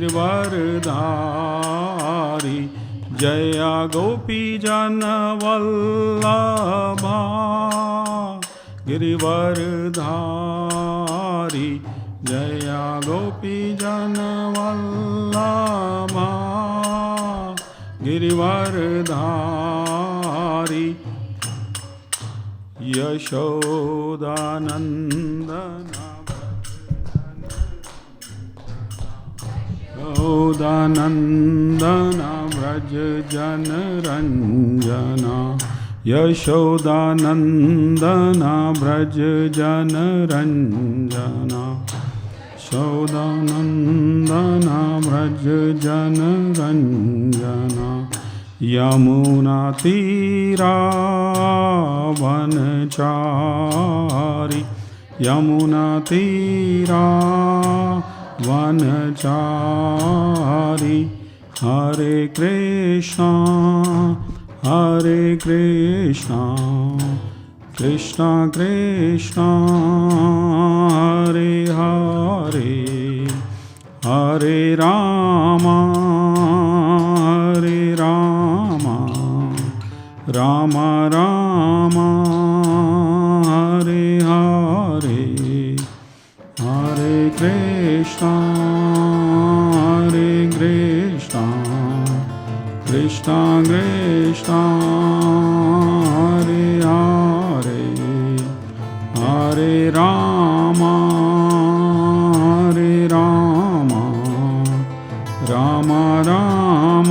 Girivardhari Jaya गोपीजनवल्लभा Girivardhari Jaya गोपीजनवल्लभा Girivardhari यशोदानन्दना यशोदानन्दना Vraj जनरञ्जना यशोदानन्दना Vraj जनरञ्जना यशोदानन्दना Vraj जनरञ्जना यमुनातीरावनचारि यमुनातीरावनचारि Hare Krishna Krishna Krishna Hare Hare Hare Rama Ram Ram Hare Hare Hare Krishna Krishna Krishna Hare Hare Hare Ram Ram Ram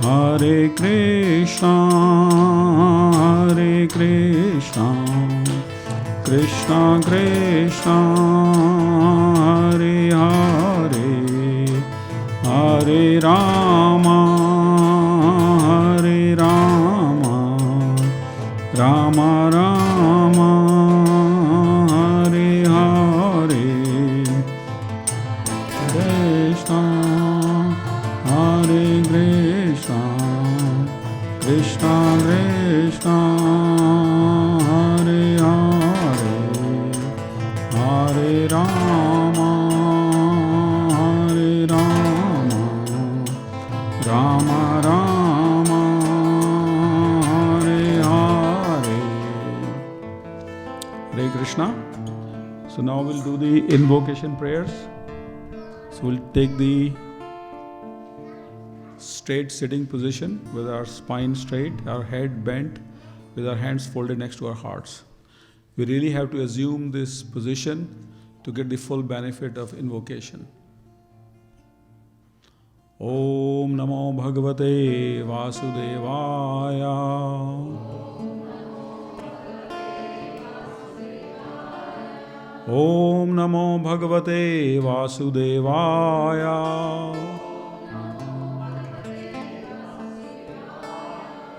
Hare Krishna Krishna Krishna Hare Hare Hare Ram Ram Ram Hare Hare Krishna Hare Krishna Krishna Krishna Hare Hare Hare Ram Ram Ram Hare Hare Hare Krishna. So now we'll do the invocation prayers. So we'll take the straight sitting position with our spine straight, our head bent, with our hands folded next to our hearts. We really have to assume this position to get the full benefit of invocation. Om Namo Bhagavate Vasudevaya. Om Namo Bhagavate Vasudevaya.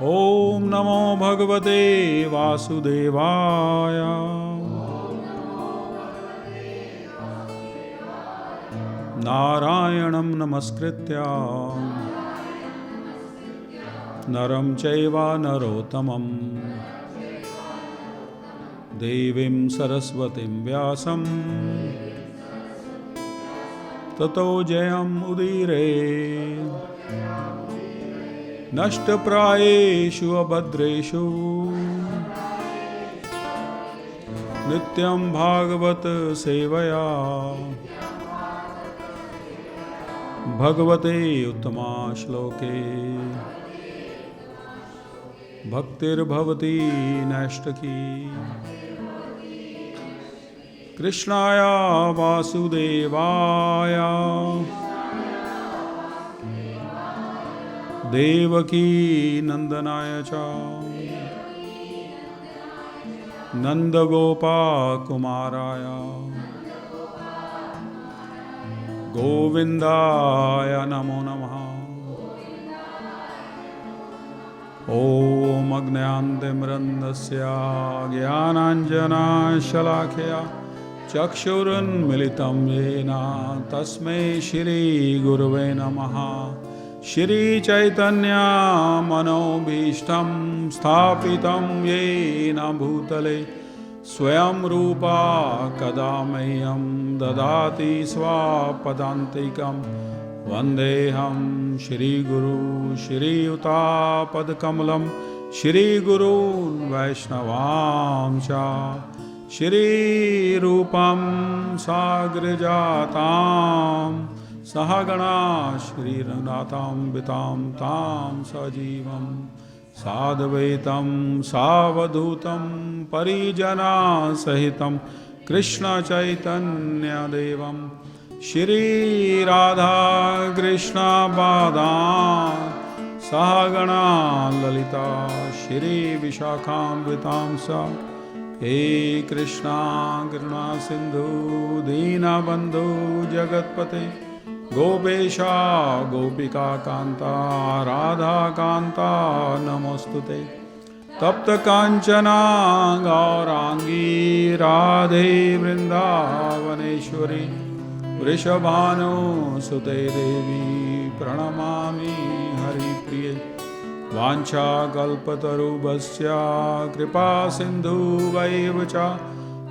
Om Namo Bhagavate Vasudevaya. Narayanam Namaskritya Naram Chaiva Narottamam Devim Saraswatim Vyasam Tato Jayam Udire Nashtaprayeshu Abhadreshu Nityam Bhagavat Sevaya Bhagavate Uttama Shloke Bhaktir Bhavati Nashtaki Krishnaya Vasudevaya Devaki Nandanaya Cha Nandagopa Kumaraya Govindaya Namo Namaha. Om Agnyandimrandasya Gyananjana Shalakya Chakshurun Militam Yena Tasmai Shri Gurave Namaha. Shri Chaitanya Manobhishtam Sthapitam Yena Bhutale स्वयं रूपा कदा मह्यं ददाति स्वापदान्तिकं वन्देऽहं श्रीगुरु श्रीयुतापदकमलं श्रीगुरून् वैष्णवांश्च श्रीरूपं साग्रजातां सहगणा श्रीरघुनाथान्वितां तां सजीवं साद्वैतं सावधूतं परिजनसहितं कृष्णचैतन्यदेवं श्रीराधाकृष्णपादान् सहगणा ललिता श्रीविशाखान्वितां स हे कृष्णा करुणा सिन्धु दीनबन्धु जगत्पते गोपेशा गोपिका कान्ता राधा कान्ता नमोस्तुते तप्त कांचना गौरांगी राधे वृंदावनेश्वरी वृषभानुसुते देवी प्रणमामि हरिप्रिये वाञ्छाकल्पतरुभ्यश्च कृपा सिन्धुवैव च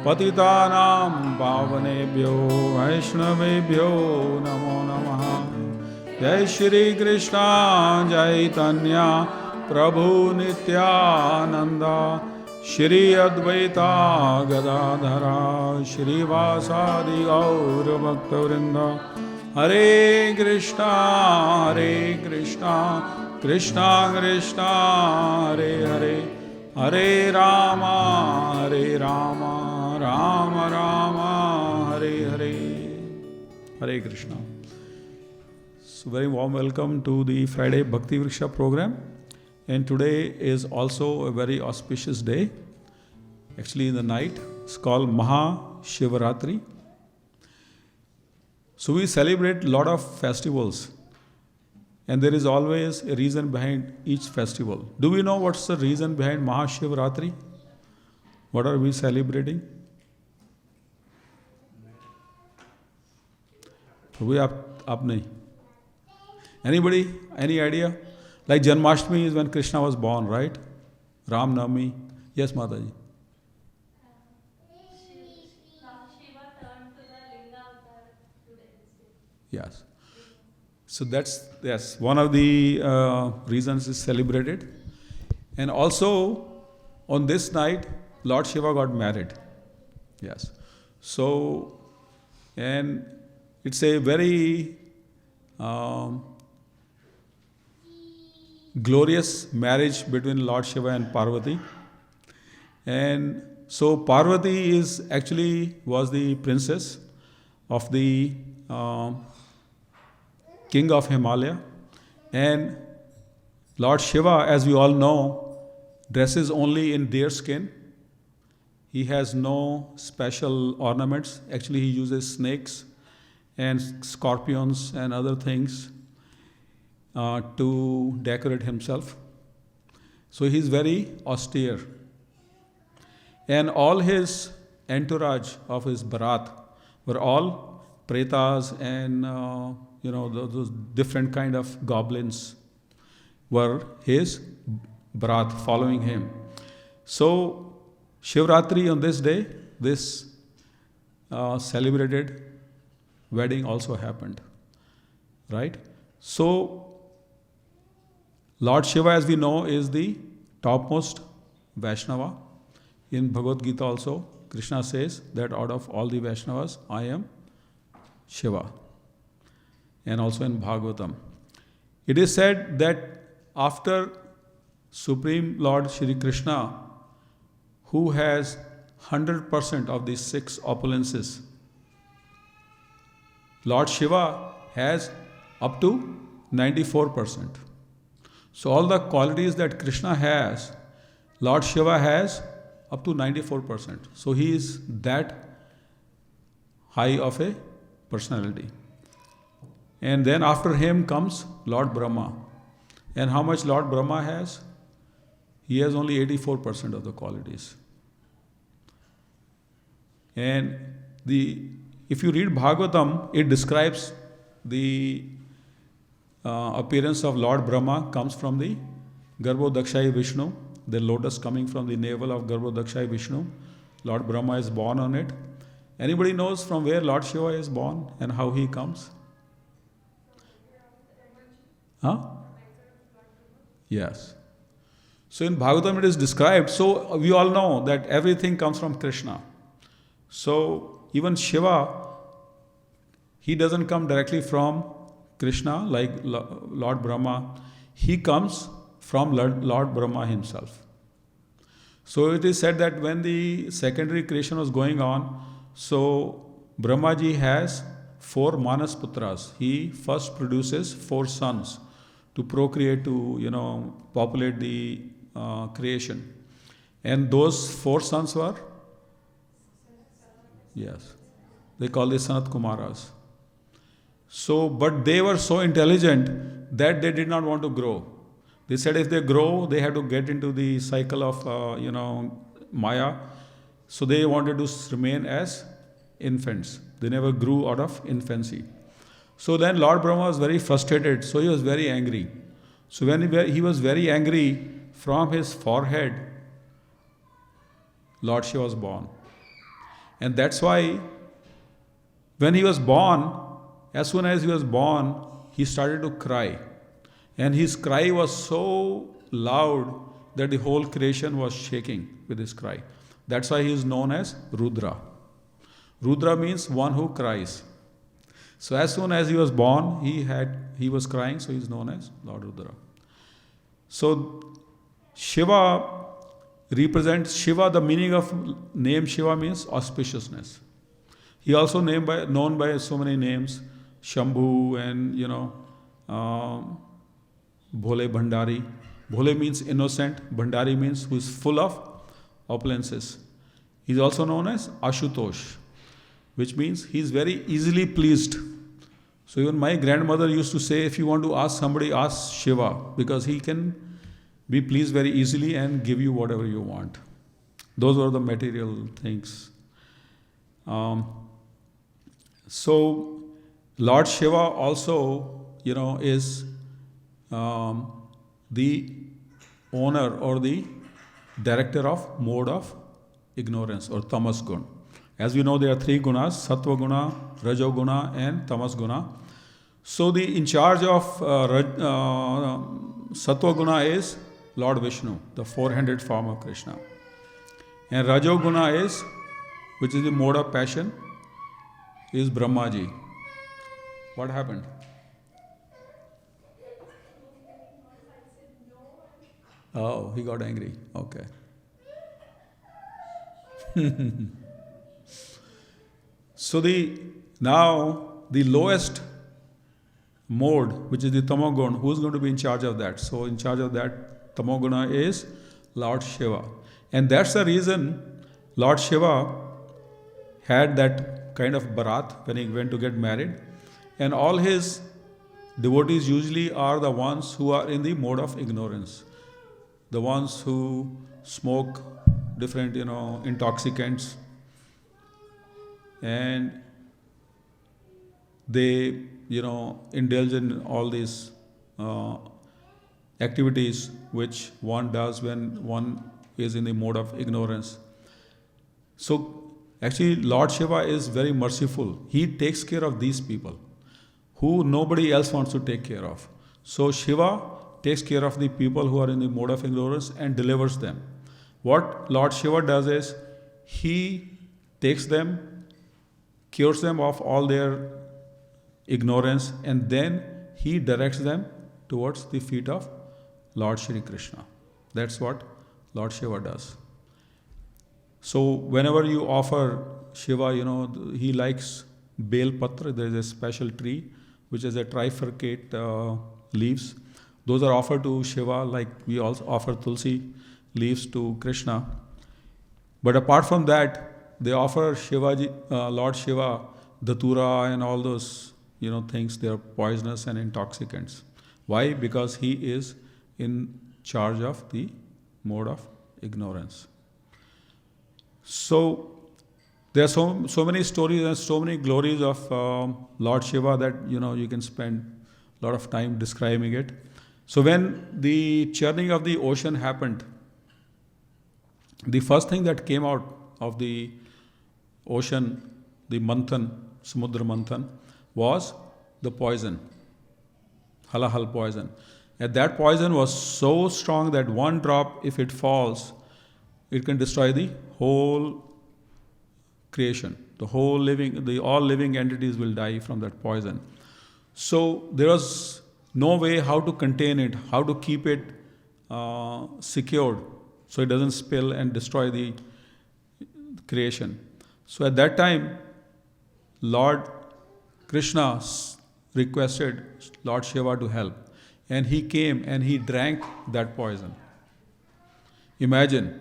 पतितानां पावनेभ्यो वैष्णवेभ्यो नमो नमः। जय श्री कृष्ण चैतन्य प्रभु नित्यानंद श्री अद्वैता गदाधरा श्रीवासादि गौर भक्तवृंद हरे Krishna Krishna Krishna Hare Hare Hare Ram Ram Ram Hare Hare Hare Krishna. So very warm welcome to the Friday Bhakti Vriksha program, and today is also a very auspicious day. Actually in the night, it's called Maha Shivaratri. So we celebrate a lot of festivals, and there is always a reason behind each festival. Do we know what's the reason behind Maha Shivaratri? What are we celebrating? Probably आप नहीं. Anybody? Any idea? Like Janmashtami is when Krishna was born, right? Ram Navami. Yes, Mataji. Shiva turned to the Linga avatar today. Yes. So that's one of the reasons is celebrated, and also on this night Lord Shiva got married. Yes. So, and it's a very glorious marriage between Lord Shiva and Parvati. And so Parvati was the princess of the king of Himalaya, and Lord Shiva, as we all know, dresses only in deer skin. He has no special ornaments. Actually, he uses snakes and scorpions and other things to decorate himself. So he's very austere. And all his entourage of his barat were all pretas and those different kind of goblins were his barat following him. So Shivratri on this day, this celebrated wedding also happened, right? So Lord Shiva, as we know, is the topmost Vaishnava. In Bhagavad Gita also, Krishna says that out of all the Vaishnavas, I am Shiva. And also in Bhagavatam. It is said that after Supreme Lord Shri Krishna, who has 100% of these 6 opulences, Lord Shiva has up to 94%. So all the qualities that Krishna has, Lord Shiva has up to 94%. So he is that high of a personality. And then after him comes Lord Brahma. And how much Lord Brahma has? He has only 84% of the qualities. And if you read Bhagavatam, it describes the appearance of Lord Brahma comes from the Garbhodakshai Vishnu, the lotus coming from the navel of Garbhodakshai Vishnu. Lord Brahma is born on it. Anybody knows from where Lord Shiva is born and how he comes? Huh? Yes. So in Bhagavatam it is described. So we all know that everything comes from Krishna. So even Shiva, he doesn't come directly from Krishna like Lord Brahma. He comes from Lord Brahma himself. So it is said that when the secondary creation was going on, so Brahmaji has 4 Manas Putras. He first produces 4 sons to procreate, to populate the creation. And those 4 sons were? Yes. They call the Sanat Kumaras. So, but they were so intelligent that they did not want to grow. They said if they grow, they have to get into the cycle of, Maya. So they wanted to remain as infants. They never grew out of infancy. So then Lord Brahma was very frustrated. So he was very angry. So when he was very angry, from his forehead, Lord Shiva was born. And that's why when he was born, as soon as he was born, he started to cry. And his cry was so loud that the whole creation was shaking with his cry. That's why he is known as Rudra. Rudra means one who cries. So as soon as he was born, he was crying, so he is known as Lord Rudra. So Shiva represents Shiva. The meaning of name Shiva means auspiciousness. He also known by so many names, Shambhu and Bhole Bhandari. Bhole means innocent. Bhandari means who is full of opulences. He is also known as Ashutosh, which means he is very easily pleased. So even my grandmother used to say, if you want to ask somebody, ask Shiva, because he can be pleased very easily and give you whatever you want. Those were the material things. So Lord Shiva also, is the owner or the director of mode of ignorance or tamas gun. As we know, there are 3 gunas: sattva guna, rajo guna, and tamas guna. So the in charge of sattva guna is Lord Vishnu, the 400 form of Krishna. And rajo guna is, which is the mode of passion, is Brahmaji. What happened? Oh, he got angry. Okay. So now the lowest mode, which is the Tamogun, who is going to be in charge of that? So in charge of that Tamoguna is Lord Shiva. And that's the reason Lord Shiva had that kind of barat when he went to get married. And all his devotees usually are the ones who are in the mode of ignorance. The ones who smoke different, intoxicants. And they, indulge in all these activities which one does when one is in the mode of ignorance. So actually Lord Shiva is very merciful. He takes care of these people who nobody else wants to take care of. So Shiva takes care of the people who are in the mode of ignorance and delivers them. What Lord Shiva does is, he takes them, cures them of all their ignorance, and then he directs them towards the feet of Lord Shri Krishna. That's what Lord Shiva does. So whenever you offer Shiva, he likes Bel Patra. There is a special tree which is a trifurcate leaves. Those are offered to Shiva, like we also offer Tulsi leaves to Krishna. But apart from that, they offer Lord Shiva, Datura and all those things. They are poisonous and intoxicants. Why? Because he is in charge of the mode of ignorance. So there are so many stories and so many glories of Lord Shiva that you can spend a lot of time describing it. So when the churning of the ocean happened, the first thing that came out of the ocean, the Manthan, Samudra Manthan, was the poison, halahal poison. And that poison was so strong that one drop, if it falls, it can destroy the whole creation. The whole all living entities will die from that poison. So there was no way how to contain it, how to keep it secured so it doesn't spill and destroy the creation. So at that time, Lord Krishna requested Lord Shiva to help. And he came and he drank that poison. Imagine.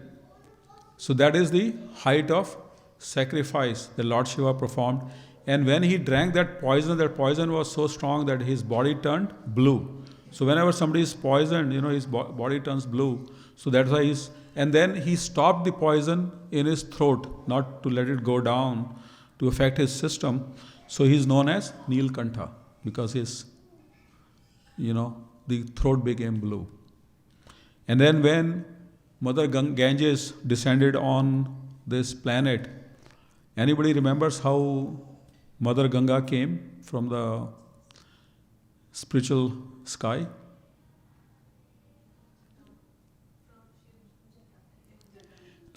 So that is the height of sacrifice that Lord Shiva performed. And when he drank that poison was so strong that his body turned blue. So whenever somebody is poisoned, his body turns blue. So that's why and then he stopped the poison in his throat, not to let it go down to affect his system. So he's known as Neelkantha because the throat became blue. And then when Mother Ganges descended on this planet, anybody remembers how Mother Ganga came from the spiritual sky?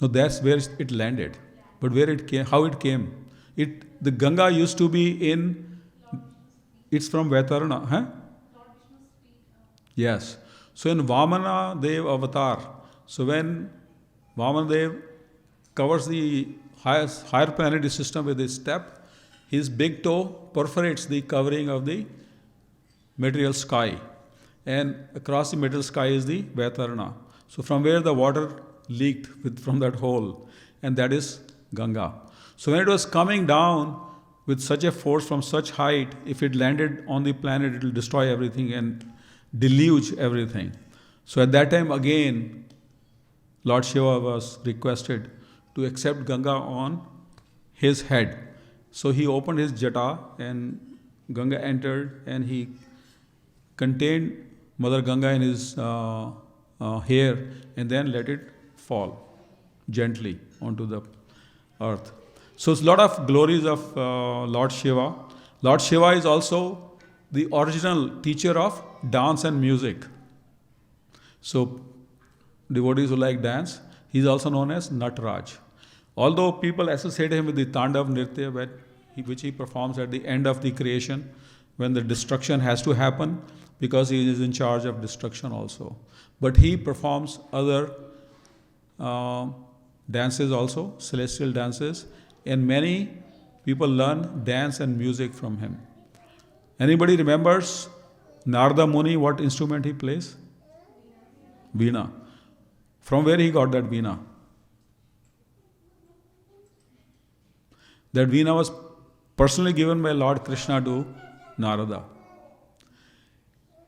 No, that's where it landed. But where it came, how it came? The Ganga used to be it's from Vaitarana, huh? Yes. So in Vamana Dev avatar, so when Vamana Dev covers the higher planetary system with his step, his big toe perforates the covering of the material sky. And across the material sky is the Vaitarana. So from where the water leaked from that hole, and that is Ganga. So when it was coming down with such a force from such height, if it landed on the planet, it will destroy everything and deluge everything. So at that time again, Lord Shiva was requested to accept Ganga on his head. So he opened his jata and Ganga entered and he contained Mother Ganga in his hair and then let it fall gently onto the earth. So it's a lot of glories of Lord Shiva. Lord Shiva is also the original teacher of dance and music. So devotees who like dance, he is also known as Nataraj. Although people associate him with the Tandav Nritya, which he performs at the end of the creation, when the destruction has to happen, because he is in charge of destruction also. But he performs other dances also, celestial dances, and many people learn dance and music from him. Anybody remembers Narada Muni, what instrument he plays? Veena. From where he got that Veena? That Veena was personally given by Lord Krishna to Narada.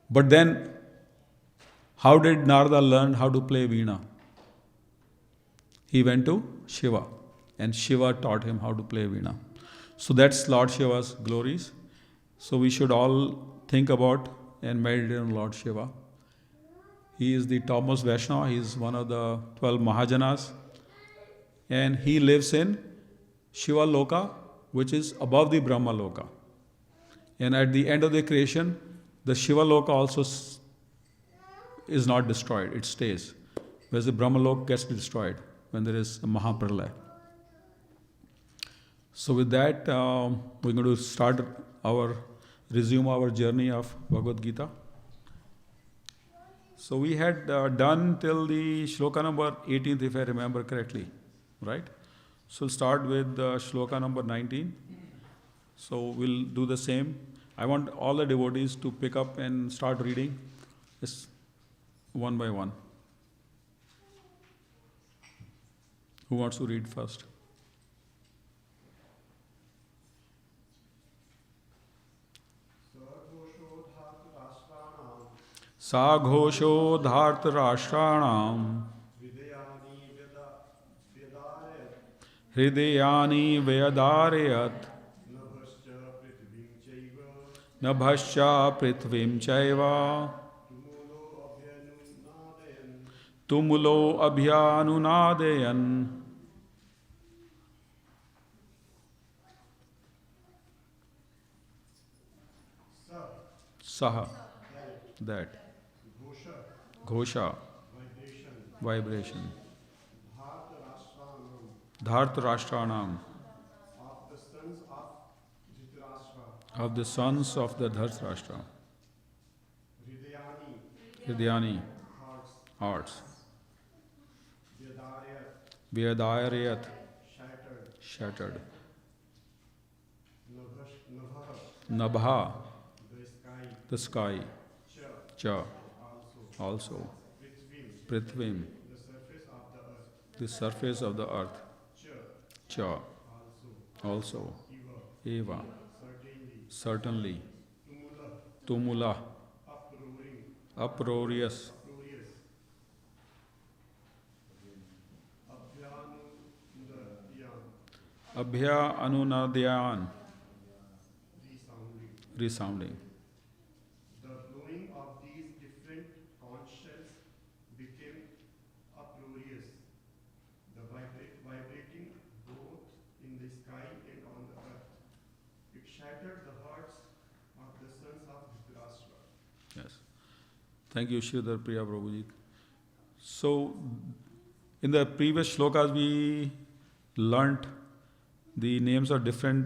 But then, how did Narada learn how to play Veena? He went to Shiva, and Shiva taught him how to play Veena. So that's Lord Shiva's glories. So we should all think about and meditate on Lord Shiva. He is the topmost Vaishnava. He is one of the 12 Mahajanas. And he lives in Shiva Loka, which is above the Brahma Loka. And at the end of the creation, the Shiva Loka also is not destroyed. It stays. Whereas the Brahma Loka gets destroyed when there is a Mahapralaya. So with that, we're going to resume our journey of Bhagavad Gita. So we had done till the shloka number 18th, if I remember correctly, right? So we'll start with shloka number 19. So we'll do the same. I want all the devotees to pick up and start reading this one by one. Who wants to read first? सा घोषो धार्त राष्ट्राणाम हृदयानि व्यदारयत् नभश्च पृथ्वीं चैव तुमुलो अभ्यानुनादयन् Saha, that. Ghosha, vibration. Dhartarashtranam, of the sons of the Dhartarashtra. Hridayani, hearts. Vyadaryat, shattered. Nabha, the sky. Cha, also. Prithvim, the surface of the earth. Cha, also. Eva, certainly. Tumula, uproarious. Abhya anunadyan, resounding. The blowing of these different conch shells became uproarious, the vibrating both in the sky and on the earth. It shattered the hearts of the sons of Dhritarashtra. Yes. Thank you, Sridhar Priya Prabhuji. So, in the previous shlokas, we learnt the names of different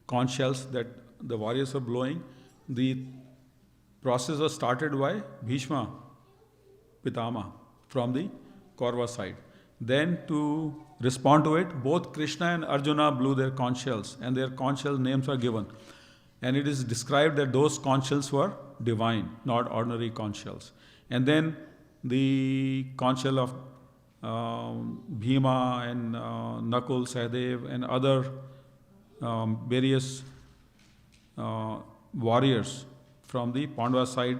conch shells that the warriors were blowing. The process was started by Bhishma Pitama from the Kaurava side. Then, to respond to it, both Krishna and Arjuna blew their conch shells, and their conch shell names are given. And it is described that those conch shells were divine, not ordinary conch shells. And then the conch shell of Bhima and Nakul, Sahadev, and other various warriors from the Pandava side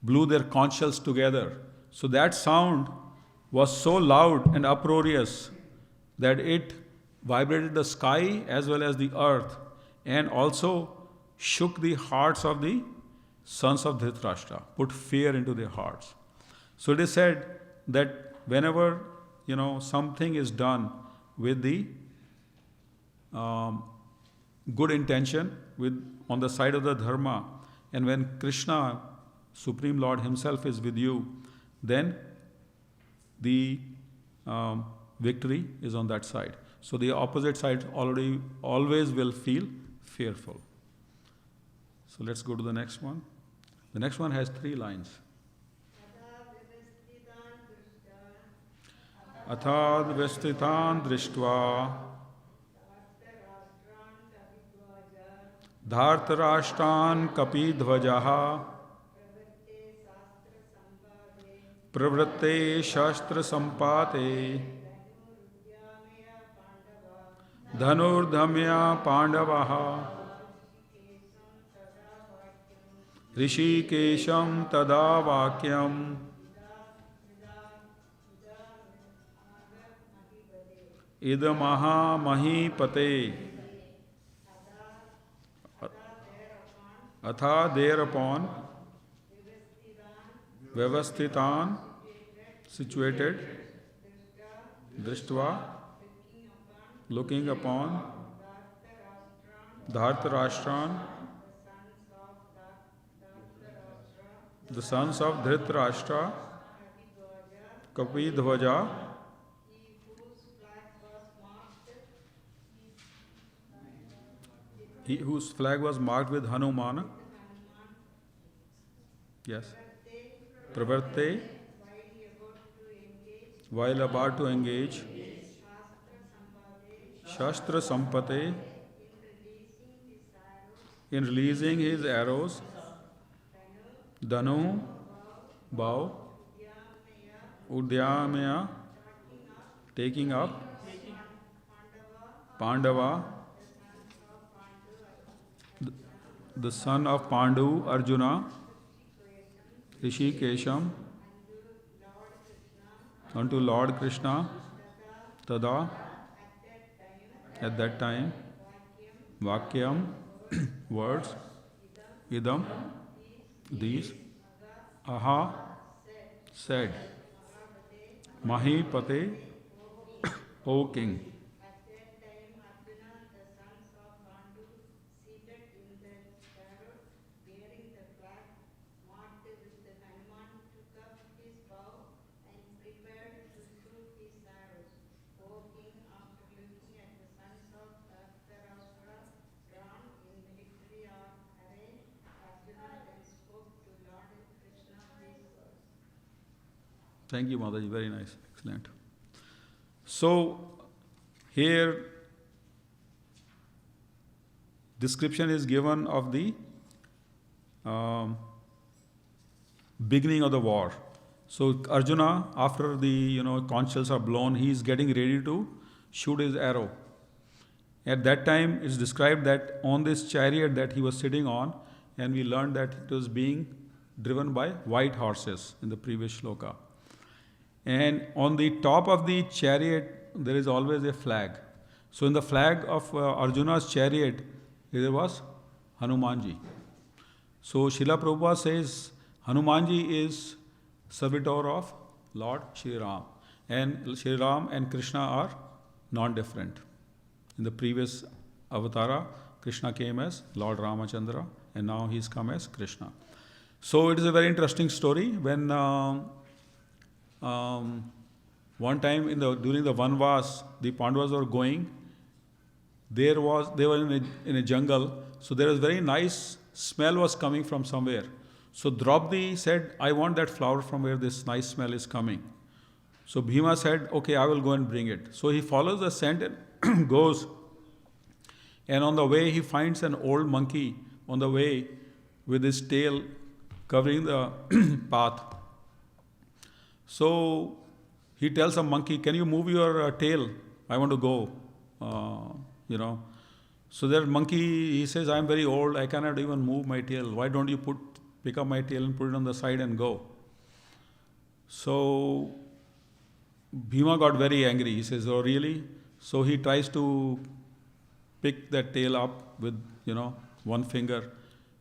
blew their conch shells together. So that sound was so loud and uproarious that it vibrated the sky as well as the earth, and also shook the hearts of the sons of Dhritarashtra, put fear into their hearts. So it is said that whenever something is done with the good intention, on the side of the dharma, and when Krishna, Supreme Lord Himself, is with you, then the victory is on that side. So the opposite side always will feel fearful. So let's go to the next one. The next one has 3 lines. Athad vestitan drishtva dhartarashtan kapidvajaha pravritte shastra sampate dhanurdhamya pandavaha Rishikesham tada vakyam idamaha mahipate. Atha thereupon vyavasthitan, situated, drishtva, looking upon, Dhartarashtran, the sons of Dhritarashtra, Kapidvaja, he whose flag was marked with Hanuman, yes, Pravarte, while about to engage, Shastra Sampate, in releasing his arrows, Danu, bow, Udyamaya, taking up, Pandava, the son of Pandu, Arjuna, Rishikesham, unto Lord Krishna, Tada, at that time, Vakyam, words, Idam, these, Aha, said, Mahipate, O king. Thank you, Mataji. Very nice. Excellent. So, here description is given of the um, beginning of the war. So Arjuna, after the conch shells are blown, he is getting ready to shoot his arrow. At that time, it's described that on this chariot that he was sitting on, and we learned that it was being driven by white horses in the previous shloka. And on the top of the chariot, there is always a flag. So in the flag of Arjuna's chariot, there was Hanumanji. So Srila Prabhupada says Hanumanji is servitor of Lord Shri Ram. And Shri Ram and Krishna are non-different. In the previous avatara, Krishna came as Lord Ramachandra, and now he's come as Krishna. So it is a very interesting story. When one time during the Vanvas, the Pandavas were going. They were in a jungle, so there was very nice smell was coming from somewhere. So Draupadi said, "I want that flower from where this nice smell is coming." So Bhima said, "Okay, I will go and bring it." So he follows the scent and goes. And on the way, he finds an old monkey on the way with his tail covering the path. So he tells a monkey, "Can you move your tail? I want to go." So that monkey, he says, "I am very old. I cannot even move my tail. Why don't you pick up my tail and put it on the side and go?" So Bhima got very angry. He says, "Oh, really?" So he tries to pick that tail up with, one finger.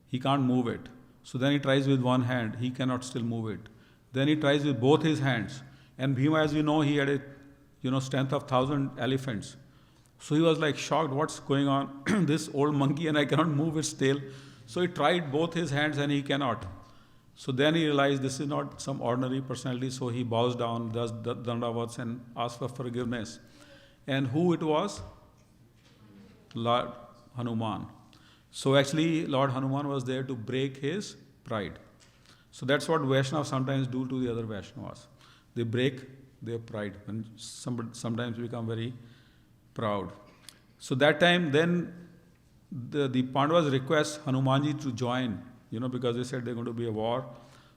He can't move it. So then he tries with one hand. He cannot still move it. Then he tries with both his hands. And Bhima, as we know, he had a strength of 1,000 elephants. So he was like shocked, what's going on? This old monkey, and I cannot move its tail. So he tried both his hands and he cannot. So then he realized this is not some ordinary personality. So he bows down, does dandavats and asks for forgiveness. And who it was? Lord Hanuman. So actually Lord Hanuman was there to break his pride. So that's what Vaishnavas sometimes do to the other Vaishnavas. They break their pride and sometimes become very proud. So that time then the Pandavas request Hanumanji to join, because they said they're going to be a war.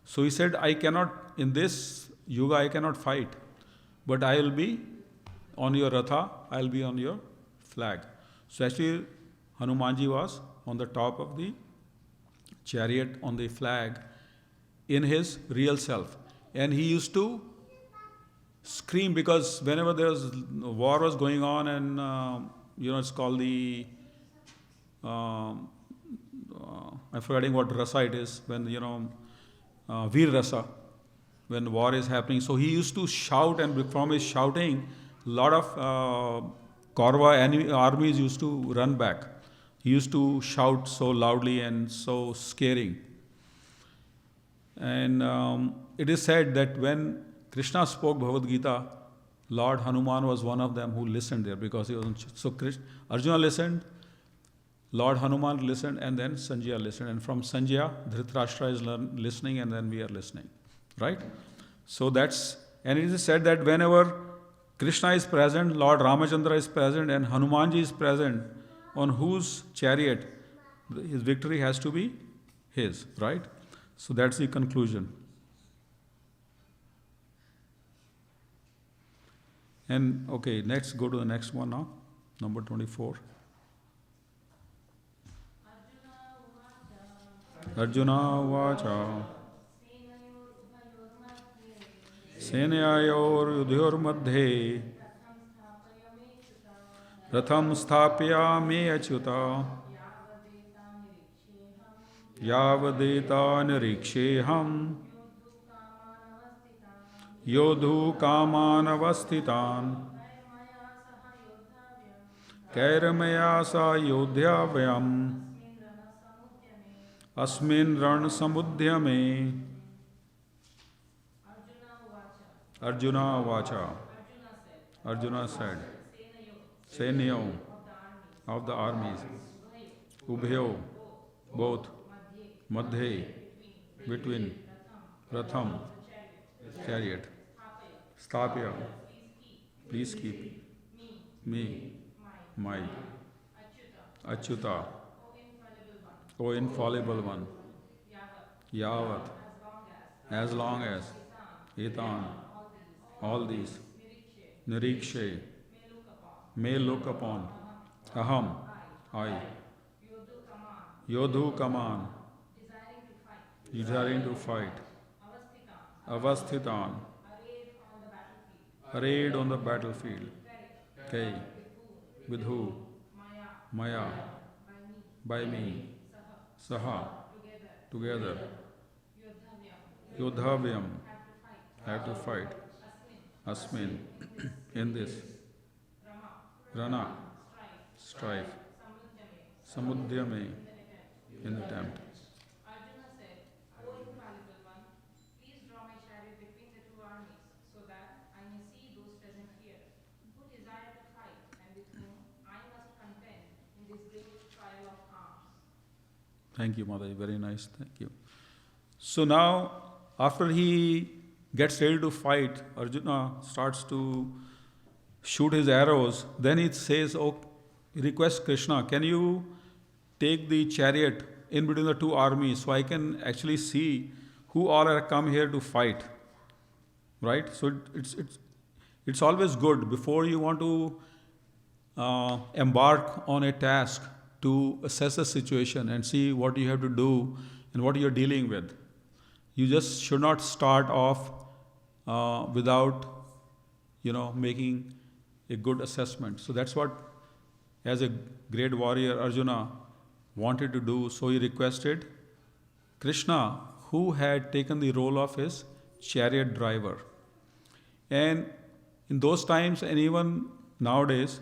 So he said, "I cannot, in this yuga I cannot fight, but I will be on your ratha, I will be on your flag." So actually Hanumanji was on the top of the chariot on the flag in his real self. And he used to scream because whenever there was war was going on and it's called the I'm forgetting what rasa it is when Veer Rasa, when war is happening. So he used to shout, and from his shouting, a lot of Kaurava enemy armies used to run back. He used to shout so loudly and so scaring. And it is said that when Krishna spoke Bhagavad Gita, Lord Hanuman was one of them who listened there because he was so Arjuna listened, Lord Hanuman listened, and then Sanjaya listened. And from Sanjaya, Dhritarashtra is listening, and then we are listening. Right? So and it is said that whenever Krishna is present, Lord Ramachandra is present, and Hanumanji is present, on whose chariot his victory has to be his. Right? So that's the conclusion. And okay, next go to the next one now, number 24. Arjuna Vacha Senayor Yudhyor Madhe Ratham Sthapya Me Achyuta Yavadeta Niriksheham Yodhu Kamanavastitan Kairamaya Sa Yodhyavayam Asmin Ran Samudhyame. Arjuna Vacha. Arjuna said, Senayo of the armies, Ubhayo, both, Madhe, between, Ratham, chariot, Sthapya. Please keep me, my Achyuta, O infallible one, Yavat, as long as Etan, all these, Nirikshe, may look upon, Aham, I, Yodhu Kaman, desiring to fight, Avasthitan, arrayed on the battlefield, Kay, with who? Maya, by me, Saha, together, Yodhavyam, have to fight, Asmin, in this, Rana, strife, Samudyame, in the attempt. Arjuna said, O infallible one, please draw my chariot between the two armies, so that I may see those present here, who desire to fight, and with whom I must contend in this great trial of arms. Thank you, Mother. Very nice. Thank you. So now, after he gets ready to fight, Arjuna starts to shoot his arrows. Then he says, "Oh, he requests Krishna, can you take the chariot in between the two armies so I can actually see who all are come here to fight?" Right? So it's always good before you want to embark on a task to assess the situation and see what you have to do and what you're dealing with. You just should not start off without, making a good assessment. So that's what, as a great warrior, Arjuna wanted to do. So he requested Krishna, who had taken the role of his chariot driver. And in those times, and even nowadays,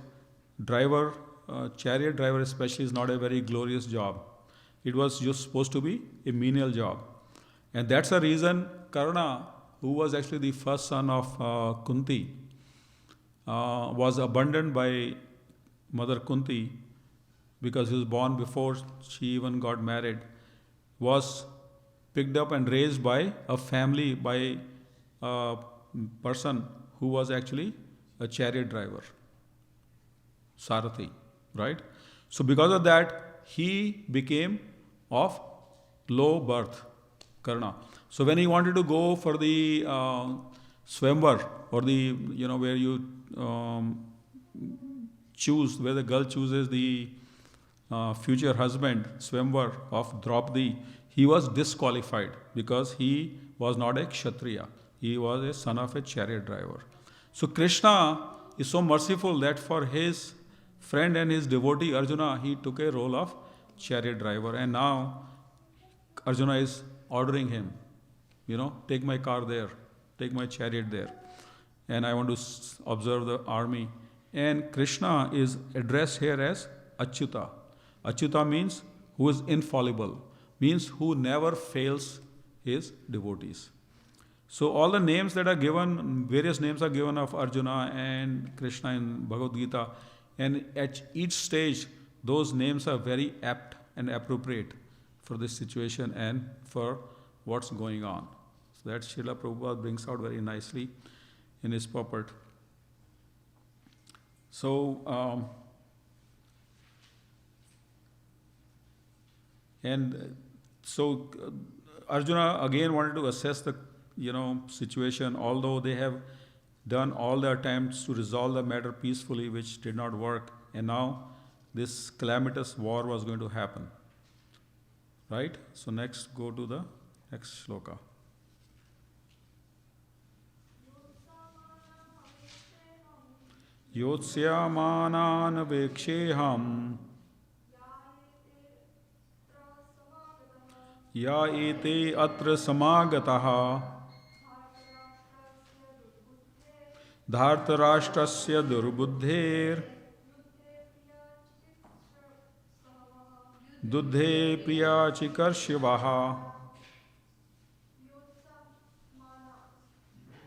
chariot driver especially, is not a very glorious job. It was just supposed to be a menial job. And that's the reason Karna, who was actually the first son of Kunti, was abandoned by Mother Kunti because he was born before she even got married, was picked up and raised by a family, by a person who was actually a chariot driver, Sarathi, right? So because of that, he became of low birth, Karna. So when he wanted to go for the Swamvar, or the, where you choose, where the girl chooses the future husband, Swamvar of Draupadi, he was disqualified because he was not a Kshatriya. He was a son of a chariot driver. So Krishna is so merciful that for his friend and his devotee Arjuna, he took a role of chariot driver. And now Arjuna is ordering him, take my car there, take my chariot there, and I want to observe the army. And Krishna is addressed here as Achyuta. Achyuta means who is infallible, means who never fails his devotees. So all the names that are given, various names are given of Arjuna and Krishna in Bhagavad Gita, and at each stage, those names are very apt and appropriate for this situation and for what's going on. So that Srila Prabhupada brings out very nicely in his purport. So, Arjuna again wanted to assess the situation, although they have done all the attempts to resolve the matter peacefully, which did not work, and now this calamitous war was going to happen. Right? So next, go to the next shloka. Yotsyamanan veksheham ya ete atra samagataha dhartarashtrasya durbuddher duddhe priya chikarshivaha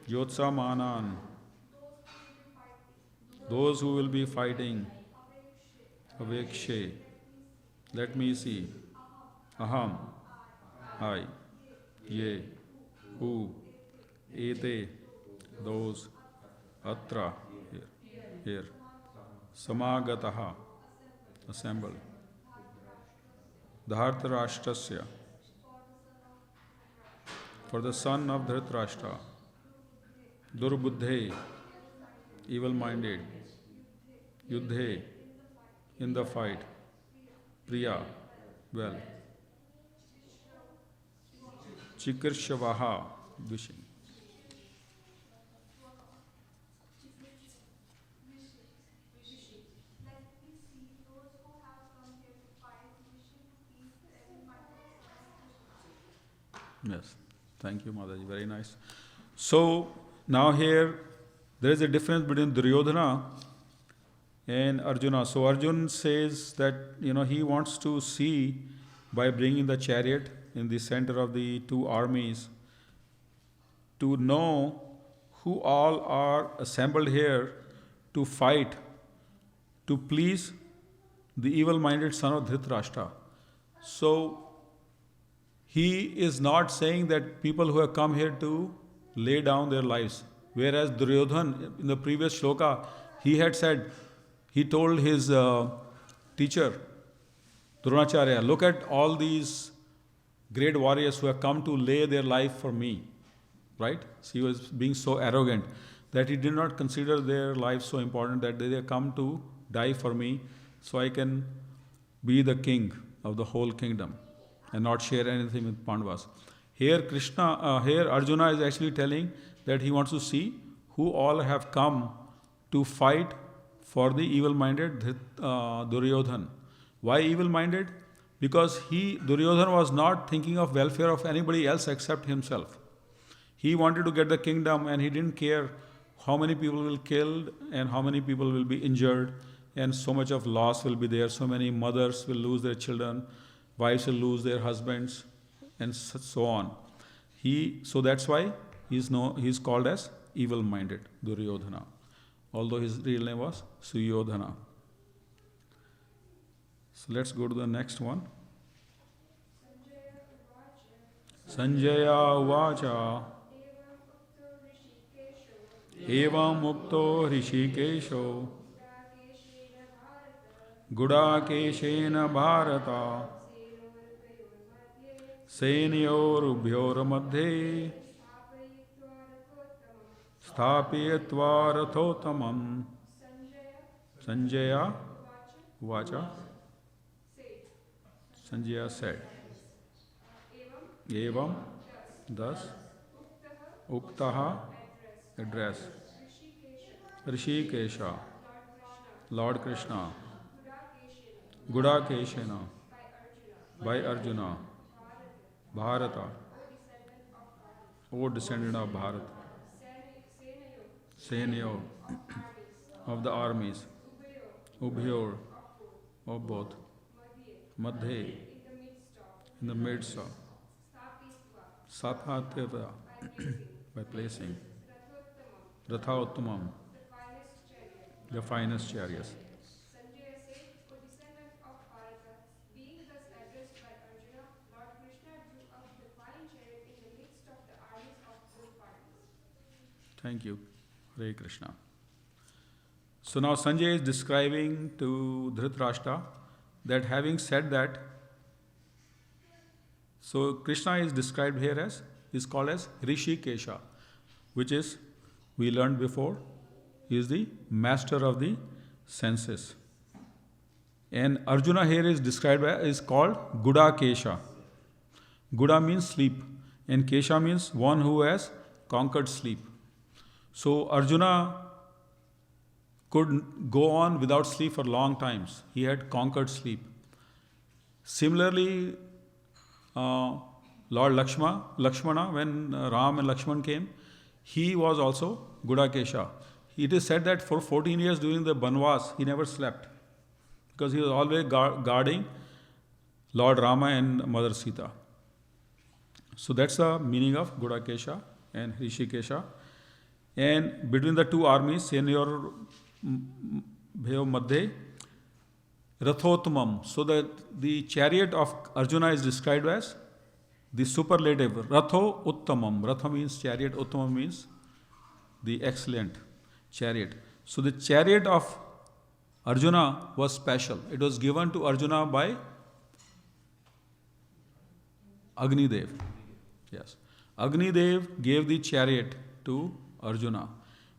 yotsamanan, those who will be fighting, avekshe, let me see, aham, I, ye, who, ete, those, Atra, here. Samagataha, assembled. Dhartarashtrasya, for the son of Dhritarashtra. Durbuddhe, evil-minded. Yuddhe, in the fight. Priya, well. Chikirshavaha, wishing. Yes, thank you, Mataji. Very nice. So now here there is a difference between Duryodhana and Arjuna. So Arjun says that he wants to see by bringing the chariot in the center of the two armies to know who all are assembled here to fight to please the evil-minded son of Dhritarashtra. So he is not saying that people who have come here to lay down their lives. Whereas Duryodhan, in the previous shloka, he told his teacher, Dronacharya, look at all these great warriors who have come to lay their life for me. Right? So he was being so arrogant that he did not consider their lives so important that they have come to die for me so I can be the king of the whole kingdom and not share anything with Pandavas. Here Arjuna is actually telling that he wants to see who all have come to fight for the evil-minded Duryodhan. Why evil-minded? Because Duryodhan was not thinking of welfare of anybody else except himself. He wanted to get the kingdom and he didn't care how many people will be killed and how many people will be injured and so much of loss will be there. So many mothers will lose their children, wives will lose their husbands and so on. So that's why he's called as evil-minded, Duryodhana. Although his real name was Suyodhana. So let's go to the next one. Sanjaya Uvacha Evam Mukto Rishikesho Gudakeshena Bharata Senyorubhyor Madhye Sthapiyatva Rathotamam. Sanjaya Uvacha. Sanjaya said, Evam, thus, Uktaha, address, Rishikesha, Lord Krishna, Gudakeshena, by Arjuna, Bharata, O descendant of Bharat, Senayo, of the armies, Ubhyor, of both, Madhe, in the midst of, Sathateva, by placing, Ratha Uttamam, the finest chariots. Sanjaya said, O descendant of Bharata, being thus addressed by Arjuna, Lord Krishna drew up the fine chariot in the midst of the armies of both parties. Thank you. Hare Krishna. So now Sanjay is describing to Dhritarashtra that having said that, so Krishna is described here is called as Rishikesha, which is, we learned before, he is the master of the senses. And Arjuna here is described is called Gudakesha. Guda means sleep, and Kesha means one who has conquered sleep. So Arjuna could go on without sleep for long times. He had conquered sleep. Similarly, Lord Lakshmana, when Ram and Lakshman came, he was also Gudakesha. It is said that for 14 years during the Banvas, he never slept because he was always guarding Lord Rama and Mother Sita. So that's the meaning of Gudakesha and Rishikesha. And between the two armies, Senyor Bhayo Madhye, Rathottamam. So that the chariot of Arjuna is described as the superlative, Ratho Uttamam. Ratha means chariot, Uttamam means the excellent. chariot. So the chariot of Arjuna was special. It was given to Arjuna by Agni Dev. Yes. Agni Dev gave the chariot to Arjuna.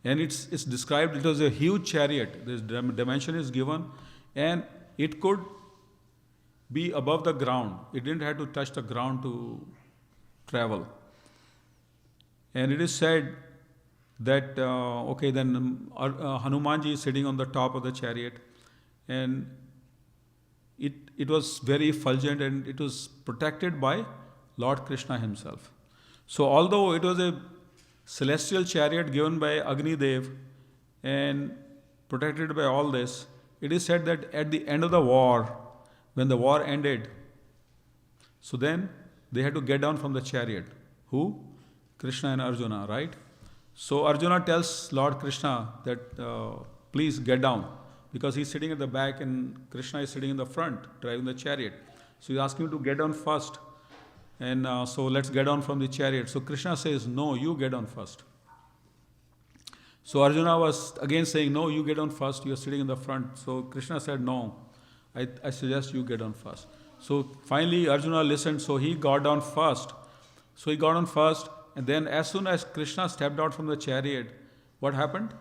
And it's described, it was a huge chariot. This dimension is given, and it could be above the ground. It didn't have to touch the ground to travel. And it is said that, Hanumanji is sitting on the top of the chariot, and it was very effulgent, and it was protected by Lord Krishna himself. So although it was a celestial chariot given by Agni Dev and protected by all this, it is said that at the end of the war, when the war ended, so then they had to get down from the chariot. Who? Krishna and Arjuna, right? So Arjuna tells Lord Krishna that please get down, because he's sitting at the back and Krishna is sitting in the front driving the chariot. So he's asking him to get down first. And so let's get on from the chariot. So Krishna says, no, you get on first. So Arjuna was again saying, no, you get on first, you're sitting in the front. So Krishna said, no, I suggest you get on first. So finally Arjuna listened, so he got down first. So he got on first, and then as soon as Krishna stepped out from the chariot, what happened?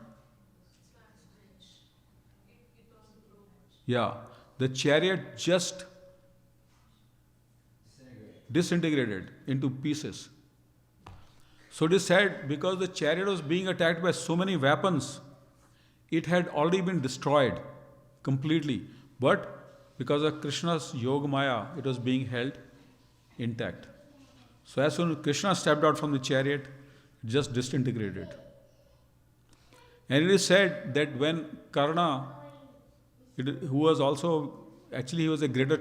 Yeah, the chariot just disintegrated into pieces. So it is said, because the chariot was being attacked by so many weapons, it had already been destroyed completely. But because of Krishna's Yoga Maya, it was being held intact. So as soon as Krishna stepped out from the chariot, it just disintegrated. And it is said that when Karna, who was also, actually he was a greater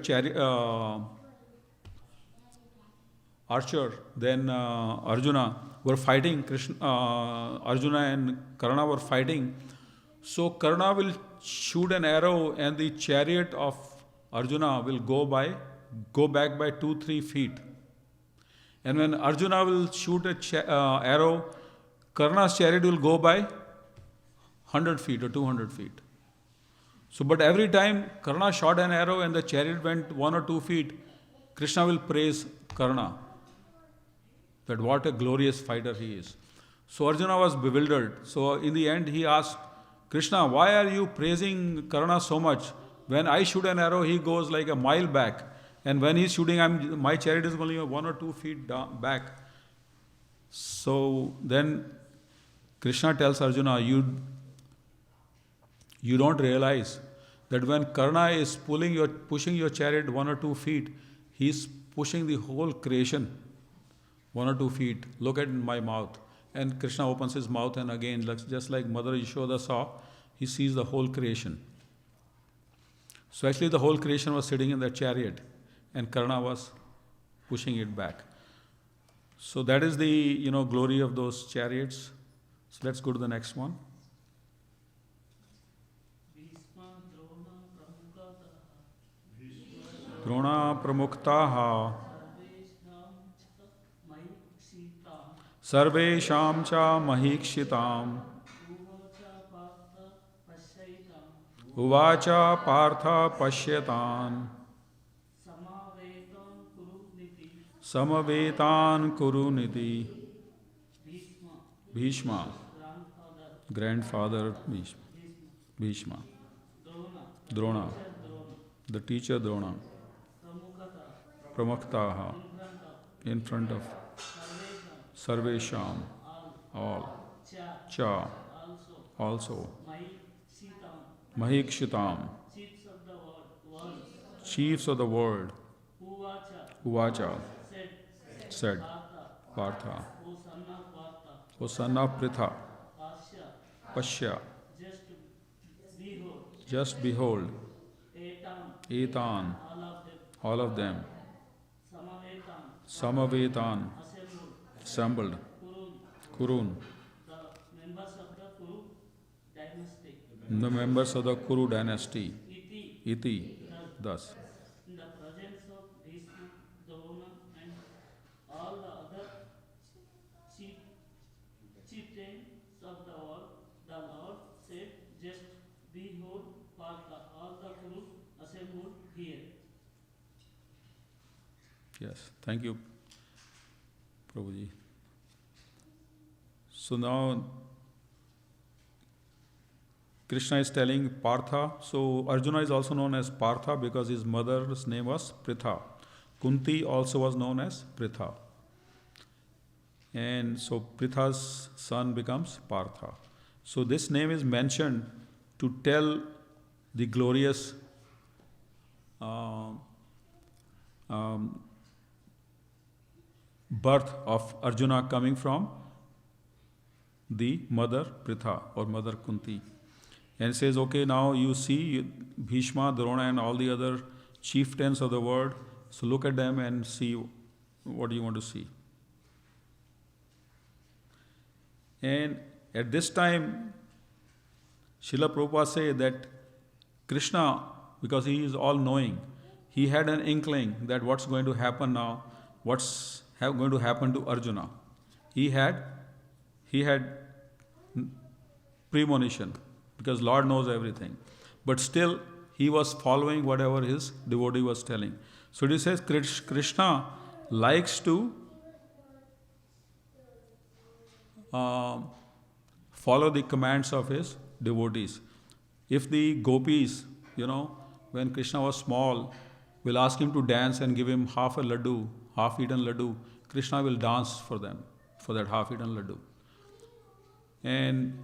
archer than Arjuna, were fighting. Arjuna and Karna were fighting. So Karna will shoot an arrow, and the chariot of Arjuna will go back by 2-3 feet. And when Arjuna will shoot a arrow, Karna's chariot will go by 100 feet or 200 feet. So, but every time Karna shot an arrow and the chariot went 1 or 2 feet, Krishna will praise Karna, that what a glorious fighter he is. So Arjuna was bewildered. So in the end he asked Krishna, why are you praising Karna so much? When I shoot an arrow, he goes like a mile back. And when he's shooting, my chariot is only 1 or 2 feet back. So then Krishna tells Arjuna, you don't realize that when Karna is pushing your chariot 1 or 2 feet, he's pushing the whole creation 1 or 2 feet. Look at my mouth. And Krishna opens his mouth, and again, just like Mother Yashoda saw, he sees the whole creation. So actually the whole creation was sitting in that chariot, and Karna was pushing it back. So that is the glory of those chariots. So let's go to the next one. Drona Pramuktaha Sarvesham cha Mahikshitam Uvacha Partha Pashyetan Samavetan Kuruniti Bhishma, grandfather Bhishma, Drona, the teacher Drona, Pramuktaha, in front of Sarvesham, all, Cha, also, Mahikshitam, chiefs of the world, Uvacha, said, Partha, O son of Pritha, Pashya, just behold, Etan, all of them, Samavetan, assembled, Kurun, the members of the Kuru dynasty, Iti, thus. In the presence of Bhishma, Drona, and all the other chieftains of the world, the Lord behold, Partha, all the Kurus assembled here. Yes, thank you, Prabhuji. So now Krishna is telling Partha. So Arjuna is also known as Partha because his mother's name was Pritha. Kunti also was known as Pritha. And so Pritha's son becomes Partha. So this name is mentioned to tell the glorious birth of Arjuna coming from the mother Pritha or mother Kunti. And says, okay, now you see Bhishma, Drona, and all the other chieftains of the world. So look at them and see what you want to see. And at this time, Srila Prabhupada say that Krishna, because he is all knowing, he had an inkling that what's going to happen now, what's going to happen to Arjuna. He had premonition because Lord knows everything. But still, he was following whatever his devotee was telling. So he says Krishna likes to follow the commands of his devotees. If the gopis, when Krishna was small, will ask him to dance and give him half a laddu, half-eaten laddu, Krishna will dance for them, for that half-eaten laddu. And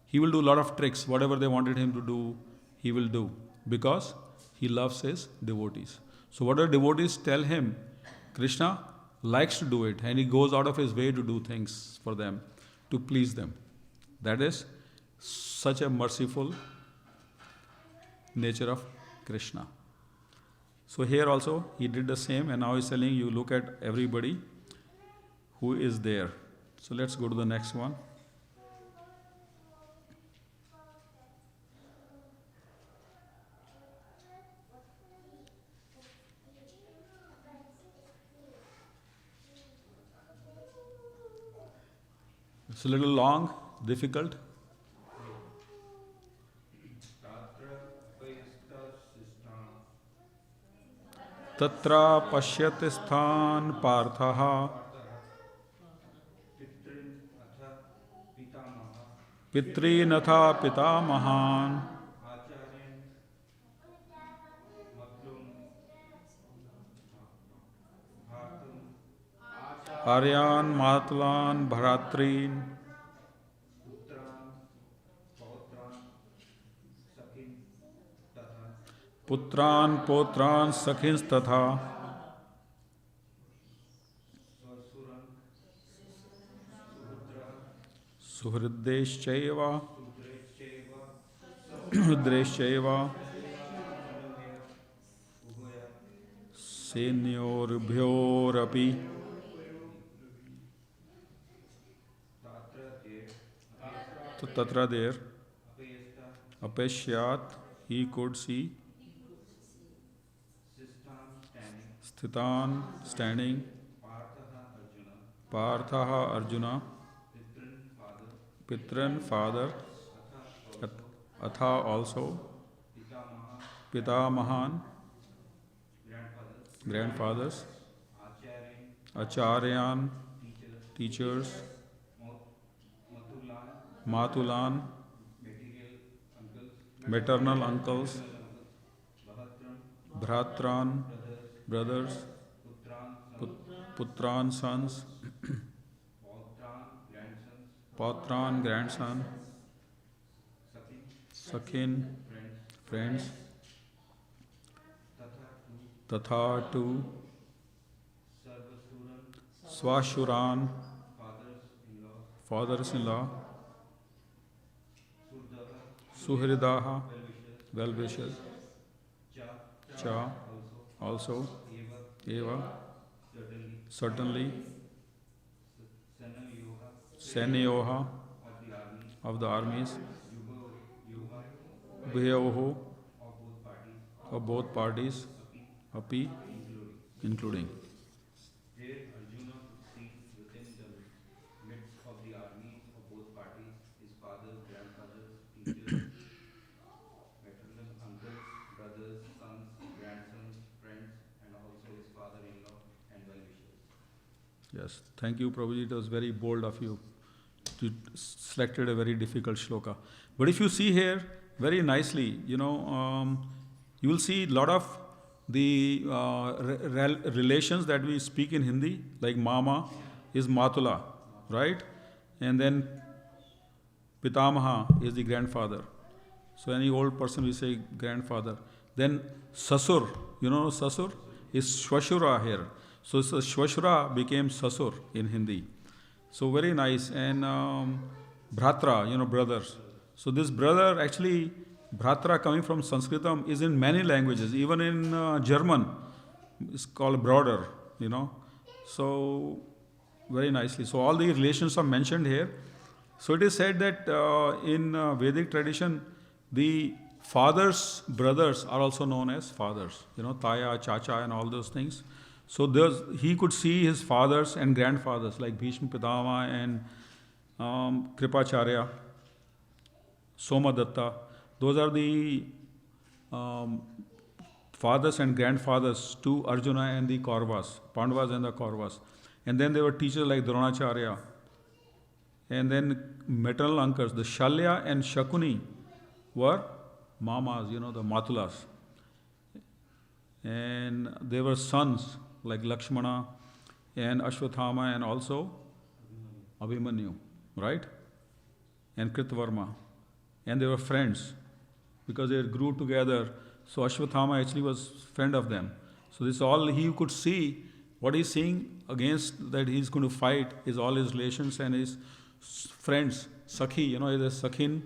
he will do a lot of tricks. Whatever they wanted him to do, he will do because he loves his devotees. So whatever devotees tell him, Krishna likes to do it, and he goes out of his way to do things for them, to please them. That is such a merciful nature of Krishna. So here also he did the same, and now he's telling you, look at everybody who is there. So let's go to the next one. It's a little long, difficult. Tatra pashyati sthan parthaha pitrinatha pitamahan Aryan Matlan Bharatrin Putran Potran Sakhins Tatha Suhridesh Chaiva Senyorbhyorapi Tatra there Apeshyat, he could see Sthitan, standing Parthaha Arjuna Pitran, father Atha also Pitamahan, grandfathers Acharyan, teachers Matulan, maternal uncles Bhratran, brothers Putran, sons Pautran, grandson Sakhin, friends Tatha, two Swashuran, fathers-in-law Suhridaha, well-wishers Cha, also Eva, certainly Senyoha, of the armies Bhyoho, of both parties Api, including. There Arjuna could see within the midst of the armies of both parties his fathers, grandfathers, teachers, yes. Thank you, Prabhuji. It was very bold of you. You selected a very difficult shloka. But if you see here very nicely, you will see a lot of the relations that we speak in Hindi, like mama is matula, right? And then pitamaha is the grandfather. So any old person we say grandfather. Then sasur, sasur is shwashura here. So shwashura became sasur in Hindi. So very nice. And bhratra, brothers. So this brother actually, bhratra coming from Sanskritam is in many languages. Even in German, it's called brother, So very nicely. So all the relations are mentioned here. So it is said that in Vedic tradition, the father's brothers are also known as fathers. Taya, Chacha and all those things. So he could see his fathers and grandfathers like Bhishma Pitama and Kripacharya, Somadatta. Those are the fathers and grandfathers to Arjuna and the Kauravas, Pandavas and the Kauravas. And then there were teachers like Dronacharya. And then maternal uncles, the Shalya and Shakuni were mamas, the Matulas. And there were sons like Lakshmana and Ashwathama and also Abhimanyu, right? And Kritvarma. And they were friends because they grew together. So Ashwathama actually was friend of them. So this all he could see, what he's seeing against that he's going to fight is all his relations and his friends. Sakhi, is a Sakhin,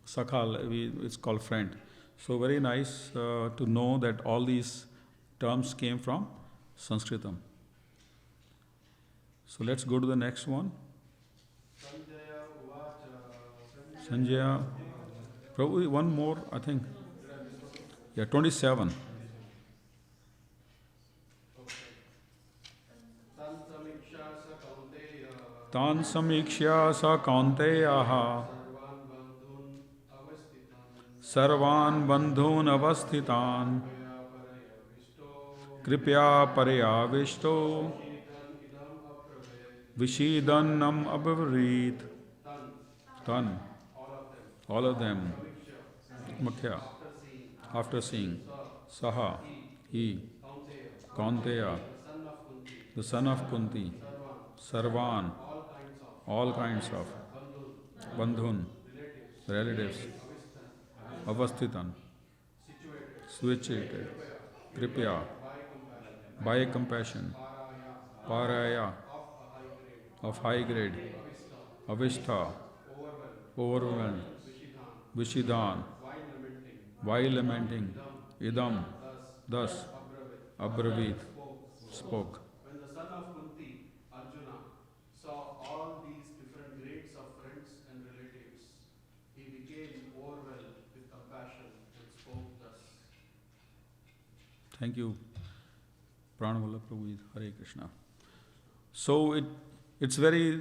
Sakhal, it's called friend. So very nice to know that all these terms came from Sanskritam. So let's go to the next one. Sanjaya. Probably one more, I think. Yeah, 27. Tan samikshya sa kaunteyaha sarvan bandhun avasthitan kripya parayavishto vishidanam abhavrit tan, all of them, mukhya, after seeing, saha, he, kaunteya, the son of Kunti, sarvan, all kinds of bandhun, relatives, avasthitan, situated, kripya, by compassion, paraya, of high grade, avistha, overwhelmed, vishidan, while lamenting, idam, thus, abravit, spoke. When the son of Kunti, Arjuna, saw all these different grades of friends and relatives, he became overwhelmed with compassion and spoke thus. Thank you, Pranavalla Prabhu, Hare Krishna. So it's very,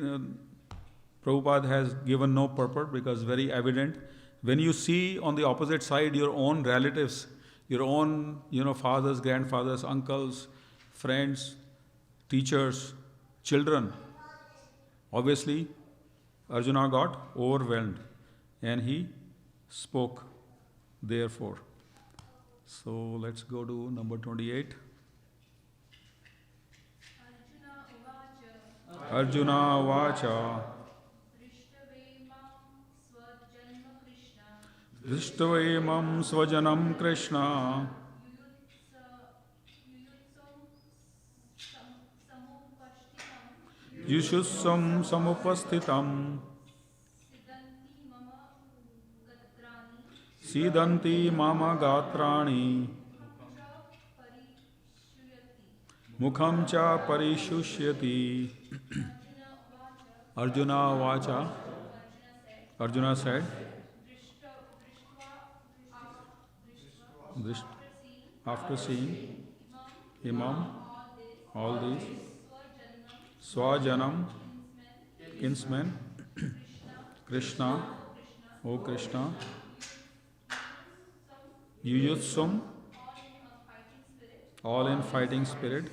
Prabhupada has given no purport because very evident. When you see on the opposite side your own relatives, your own, fathers, grandfathers, uncles, friends, teachers, children, obviously Arjuna got overwhelmed and he spoke therefore. So let's go to number 28. Arjuna Vacha Drishtavaimam Svajanam Krishna Yushussam Samupasthitam Siddhanti Mama Gatrani Mukham Cha Parishushyati. Arjuna Vacha, Arjuna said, after seeing Imam, all these, Swajanam, kinsmen, Krishna, O Krishna, Yuyutsum, all in fighting spirit,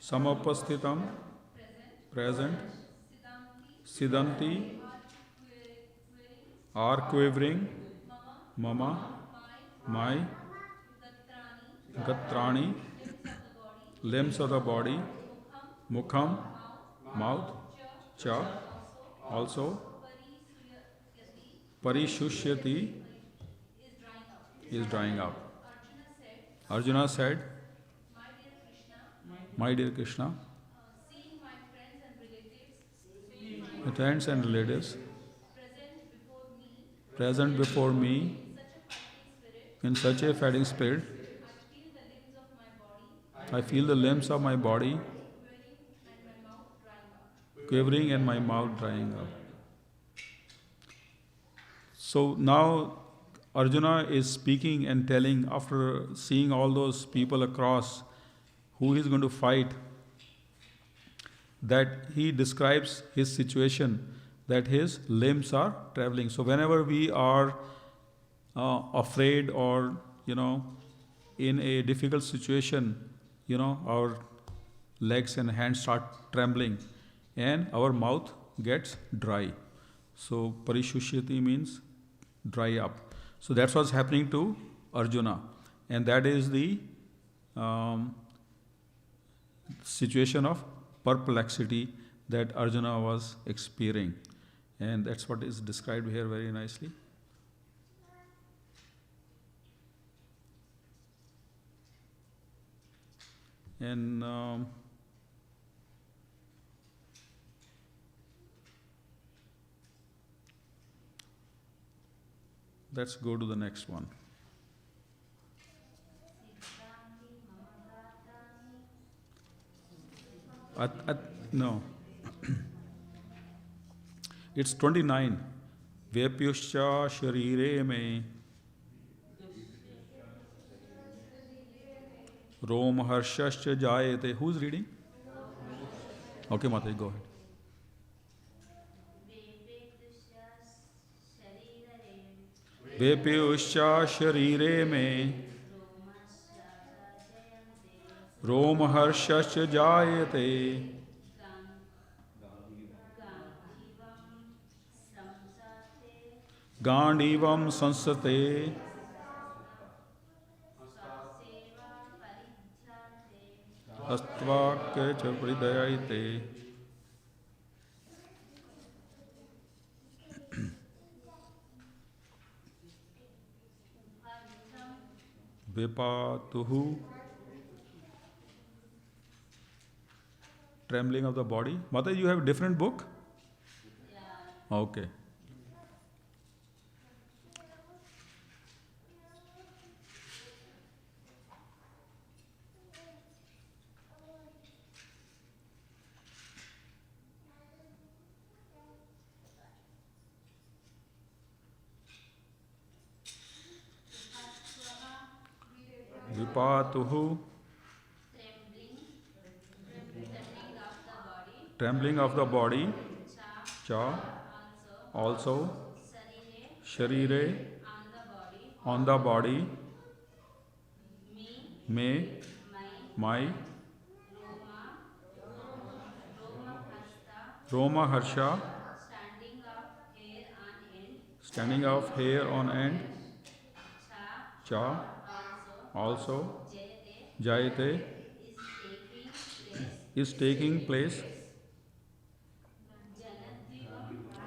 samapasthitam, present, sidanti, are quivering, mama, my, gatrani, limbs of the body, mukham, mouth, cha, also, parishusyati, is drying up. Arjuna said, my dear Krishna, seeing my friends and relatives my friends and relatives present before me present before me in such a fighting spirit, in such a fighting spirit, I feel the limbs of my body I feel the limbs of my body quivering and my mouth drying up. quivering and my mouth drying up. So now Arjuna is speaking and telling, after seeing all those people across who he's going to fight, that he describes his situation, that his limbs are traveling. So whenever we are afraid or in a difficult situation, our legs and hands start trembling and our mouth gets dry. So parishushiti means dry up. So that's what's happening to Arjuna, and that is the situation of perplexity that Arjuna was experiencing, and that's what is described here very nicely. And let's go to the next one. No, it's 29. Vyapyuscha sharire me rom harshascha jayate. Who's reading? Okay, Mataji, go ahead. Vyapyuscha sharire me rom harshascha jayate gandivam sansate अस्त्वाक्य च परिदयायते. Vipatuhu, trembling of the body. Mother, you have a different book? Okay. Vipatuhu, trembling of the body, cha, also, sharire, on the body, me, my, roma harsha, standing of hair on end, cha, also, jayate, is taking place,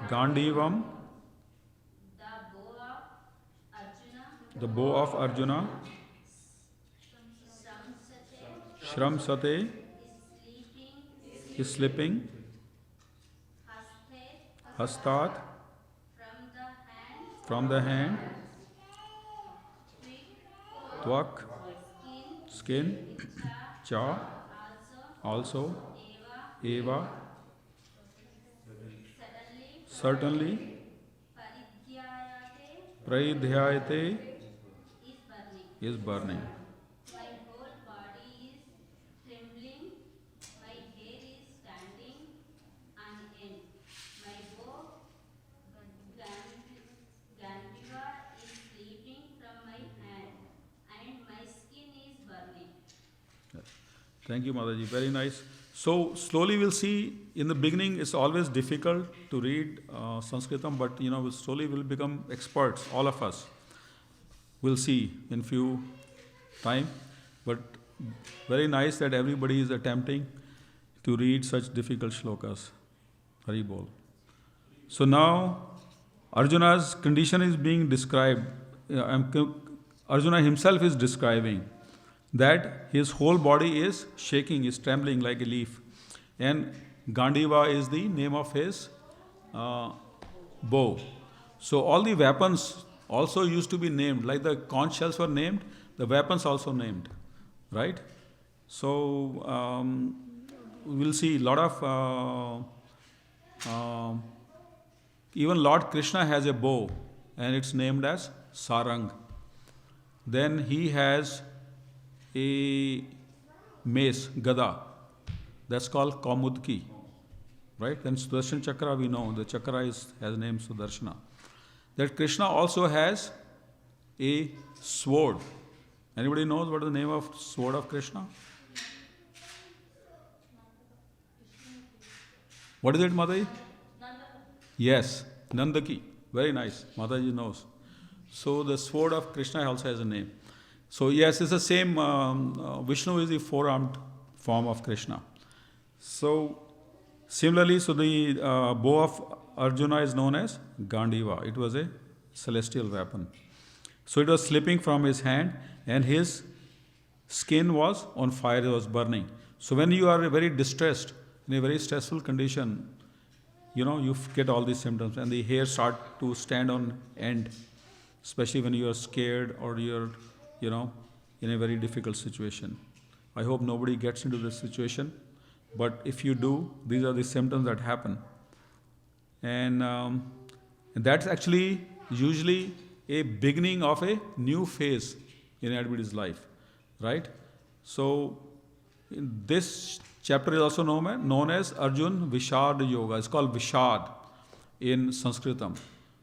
gandivam, the bow of Arjuna, shramsate, is slipping, hastat, from the hand, tvak, skin, cha, also, eva, certainly, praidhyayate, is burning. My whole body is trembling, my hair is standing on end. My bow, Gandiva, is slipping from my hand, and my skin is burning. Thank you, Mataji. Very nice. So slowly we'll see. In the beginning, it's always difficult to read Sanskritam, but slowly we'll become experts. All of us. We'll see in few time. But very nice that everybody is attempting to read such difficult shlokas. Hari Bol. So now Arjuna's condition is being described. Arjuna himself is describing that his whole body is shaking, is trembling like a leaf. And Gandiva is the name of his bow. So all the weapons also used to be named, like the conch shells were named, the weapons also named, right? So we'll see a lot of, even Lord Krishna has a bow and it's named as Sarang. Then he has a mace, Gada, that's called Kaumudki, right? Then Sudarshan Chakra, we know the chakra has name Sudarshana. That Krishna also has a sword. Anybody knows what is the name of sword of Krishna? What is it, Mataji? Yes, Nandaki. Very nice. Mataji knows. So the sword of Krishna also has a name. So yes, it's the same. Vishnu is the four-armed form of Krishna. So similarly, so the bow of Arjuna is known as Gandiva. It was a celestial weapon. So it was slipping from his hand and his skin was on fire, it was burning. So when you are very distressed, in a very stressful condition, you get all these symptoms and the hair start to stand on end, especially when you are scared or you're, in a very difficult situation. I hope nobody gets into this situation, but if you do, these are the symptoms that happen. And that's actually usually a beginning of a new phase in anybody's life, right? So in this chapter is also known as Arjun Vishad Yoga. It's called Vishad in Sanskritam.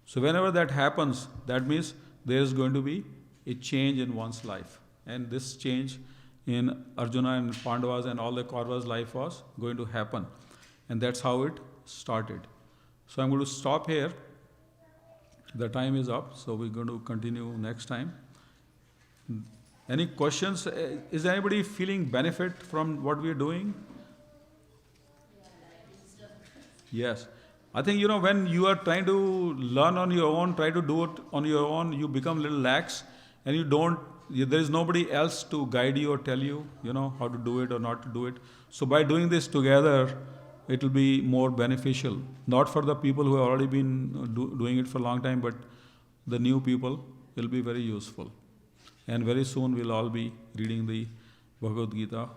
So whenever that happens, that means there is going to be a change in one's life. And this change in Arjuna and Pandavas and all the Kauravas' life was going to happen. And that's how it started. So I'm going to stop here. The time is up, so we're going to continue next time. Any questions? Is anybody feeling benefit from what we're doing? Yes. I think, when you are trying to learn on your own, try to do it on your own, you become a little lax and there is nobody else to guide you or tell you, how to do it or not to do it. So by doing this together, it will be more beneficial. Not for the people who have already been doing it for a long time, but the new people will be very useful. And very soon we'll all be reading the Bhagavad Gita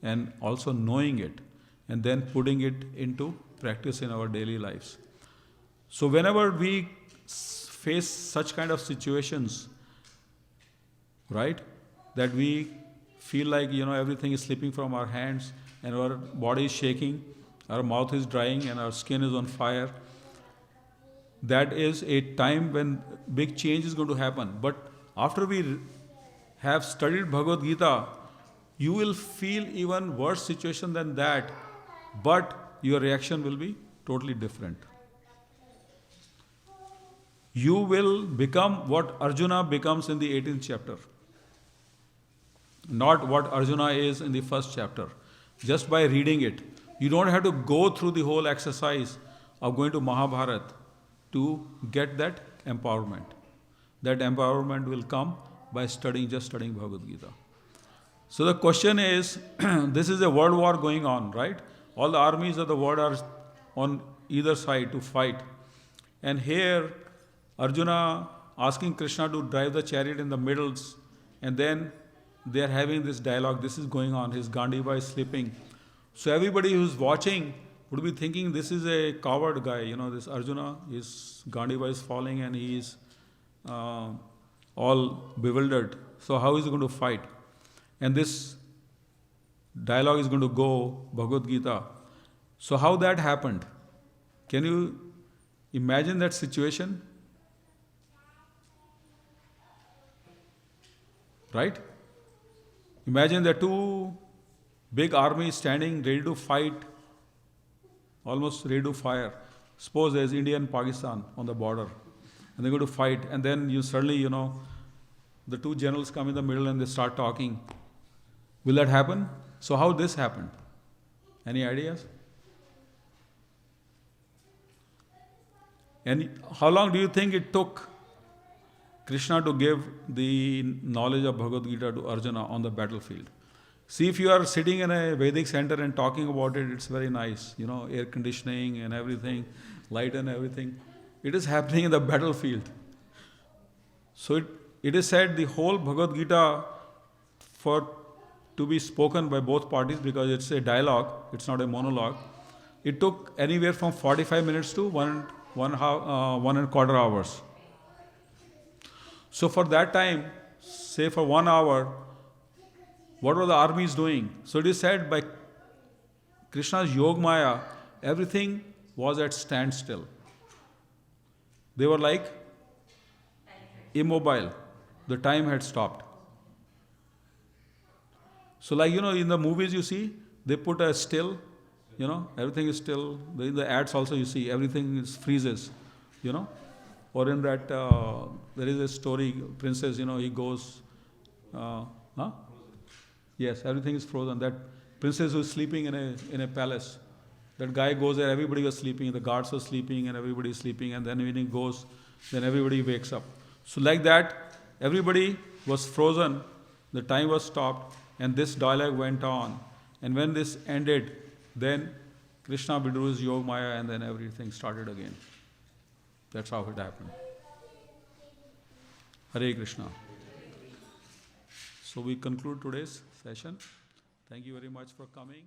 and also knowing it and then putting it into practice in our daily lives. So whenever we face such kind of situations, right, that we feel like, everything is slipping from our hands and our body is shaking, our mouth is drying and our skin is on fire, that is a time when big change is going to happen. But after we have studied Bhagavad Gita, you will feel even worse situation than that, but your reaction will be totally different. You will become what Arjuna becomes in the 18th chapter, not what Arjuna is in the first chapter. Just by reading it, you don't have to go through the whole exercise of going to Mahabharata to get that empowerment. That empowerment will come by just studying Bhagavad Gita. So the question is, this is a world war going on, right? All the armies of the world are on either side to fight. And here, Arjuna asking Krishna to drive the chariot in the middle, and then they are having this dialogue. This is going on. His Gandiva is slipping. So everybody who's watching would be thinking this is a coward guy. This Arjuna, his Gandiva is falling and he is all bewildered. So how is he going to fight? And this dialogue is going to go, Bhagavad Gita. So how that happened? Can you imagine that situation? Right? Imagine the two Big army standing ready to fight, almost ready to fire. Suppose there's India and Pakistan on the border, and they're going to fight, and then you suddenly, the two generals come in the middle and they start talking. Will that happen? So how this happened? Any ideas? And how long do you think it took Krishna to give the knowledge of Bhagavad Gita to Arjuna on the battlefield? See, if you are sitting in a Vedic center and talking about it, it's very nice, air conditioning and everything, light and everything. It is happening in the battlefield. So it is said the whole Bhagavad Gita to be spoken by both parties, because it's a dialogue, it's not a monologue. It took anywhere from 45 minutes to 1.25 hours. So for that time, say for 1 hour, what were the armies doing? So it is said by Krishna's Yog Maya, everything was at standstill. They were like immobile. The time had stopped. So like, in the movies you see, they put a still, everything is still. In the ads also you see, everything freezes, Or in that, there is a story, princess, he goes, Yes, everything is frozen. That princess who is sleeping in a palace, that guy goes there, everybody was sleeping, the guards were sleeping and everybody is sleeping, and then when he goes, then everybody wakes up. So like that, everybody was frozen, the time was stopped, and this dialogue went on. And when this ended, then Krishna withdrew his Yog Maya and then everything started again. That's how it happened. Hare Krishna. So we conclude today's session. Thank you very much for coming.